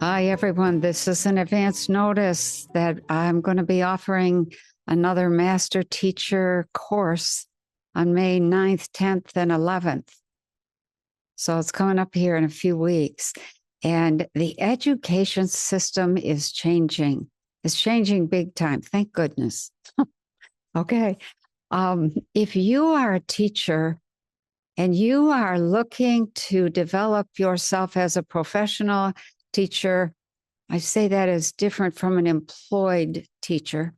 Hi, everyone. This is an advance notice that I'm going to be offering another master teacher course on May 9th, 10th, and 11th. So it's coming up here in a few weeks. And the education system is changing. It's changing big time. Thank goodness. Okay. If you are a teacher and you are looking to develop yourself as a professional teacher, I say that is different from an employed teacher.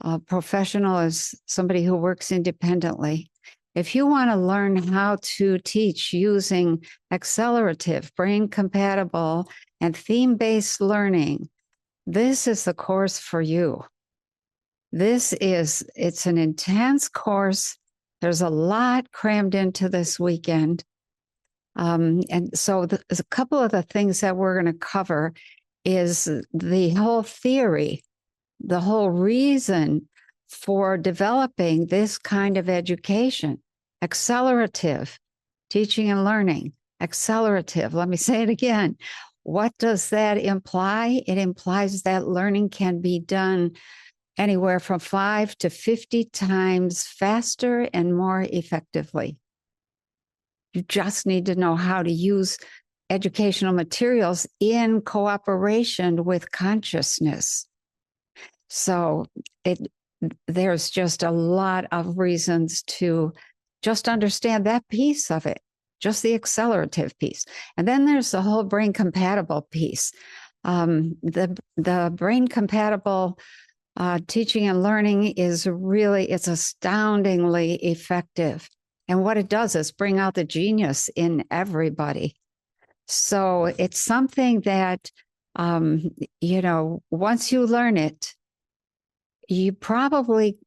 A professional is somebody who works independently. If you want to learn how to teach using accelerative, brain compatible, and theme-based learning, this is the course for you. It's an intense course. There's a lot crammed into this weekend. And so there's a couple of the things that we're going to cover is the whole theory, the whole reason for developing this kind of education, accelerative teaching and learning, accelerative. Let me say it again. What does that imply? It implies that learning can be done anywhere from 5 to 50 times faster and more effectively. You just need to know how to use educational materials in cooperation with consciousness. So there's just a lot of reasons to just understand that piece of it, just the accelerative piece. And then there's the whole brain compatible piece. The brain compatible teaching and learning it's astoundingly effective. And what it does is bring out the genius in everybody. So it's something that, once you learn it, you're probably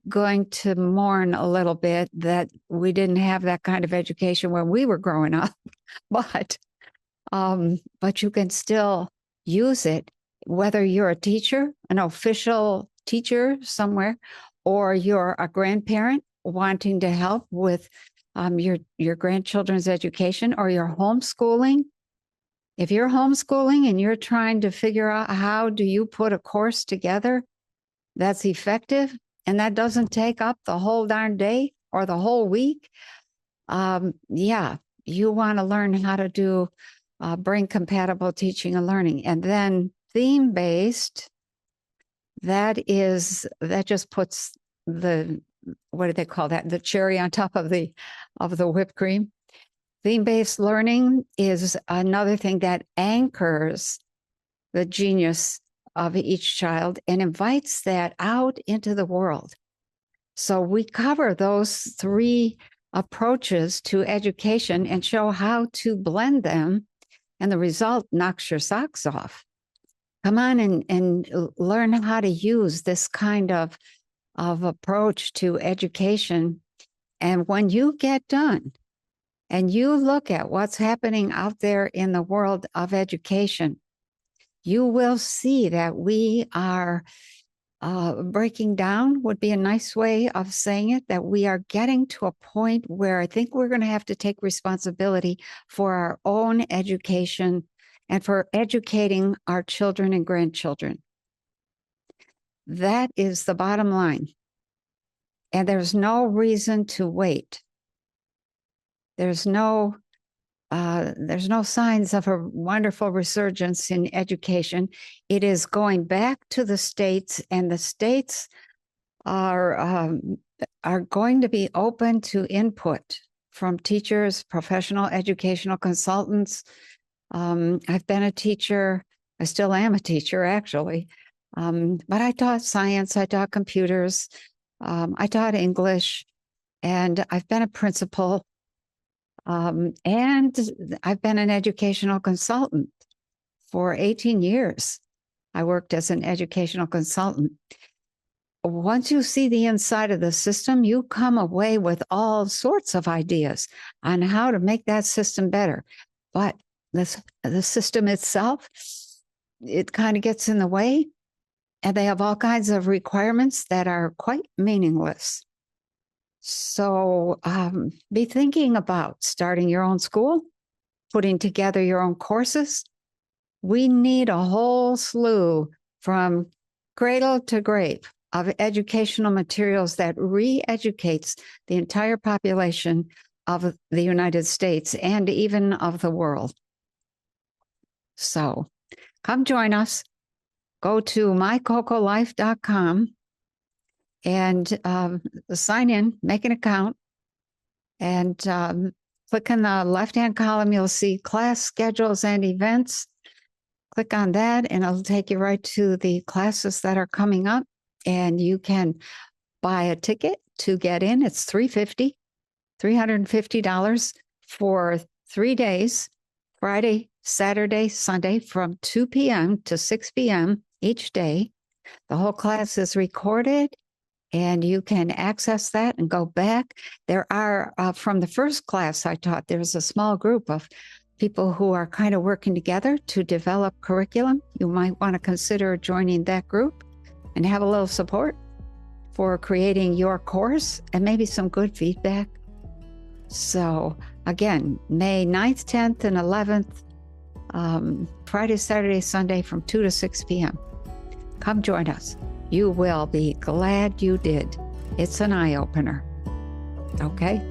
going to mourn a little bit that we didn't have that kind of education when we were growing up. But you can still use it, whether you're a teacher, an official teacher somewhere, or you're a grandparent wanting to help with your grandchildren's education, or you're homeschooling. If you're homeschooling and you're trying to figure out how do you put a course together that's effective and that doesn't take up the whole darn day or the whole week, you want to learn how to do brain compatible teaching and learning. And then theme-based, that just puts what do they call that? The cherry on top of the whipped cream. Theme-based learning is another thing that anchors the genius of each child and invites that out into the world. So we cover those three approaches to education and show how to blend them, and the result knocks your socks off. Come on and learn how to use this kind of approach to education. And when you get done and you look at what's happening out there in the world of education, you will see that we are breaking down, would be a nice way of saying it, that we are getting to a point where I think we're going to have to take responsibility for our own education and for educating our children and grandchildren. That is the bottom line. And there's no reason to wait. There's no signs of a wonderful resurgence in education. It is going back to the states, and the states are going to be open to input from teachers, professional educational consultants. I've been a teacher. I still am a teacher, actually. But I taught science. I taught computers. I taught English, and I've been a principal. And I've been an educational consultant for 18 years. I worked as an educational consultant. Once you see the inside of the system, you come away with all sorts of ideas on how to make that system better. But the system itself, it kind of gets in the way, and they have all kinds of requirements that are quite meaningless. So be thinking about starting your own school, putting together your own courses, We need a whole slew from cradle to grave of educational materials that re-educates the entire population of the United States and even of the world. So come join us. Go to mycocolife.com and sign in, make an account, and click on the left-hand column. You'll see class schedules and events. Click on that, and it'll take you right to the classes that are coming up. And you can buy a ticket to get in. It's $350 for 3 days, Friday, Saturday, Sunday, from 2 p.m. to 6 p.m. each day. The whole class is recorded, and you can access that and go back. There are, from the first class I taught, there's a small group of people who are kind of working together to develop curriculum. You might want to consider joining that group and have a little support for creating your course and maybe some good feedback. So again, May 9th, 10th, and 11th, Friday, Saturday, Sunday from 2 to 6 p.m. Come join us. You will be glad you did. It's an eye-opener. Okay?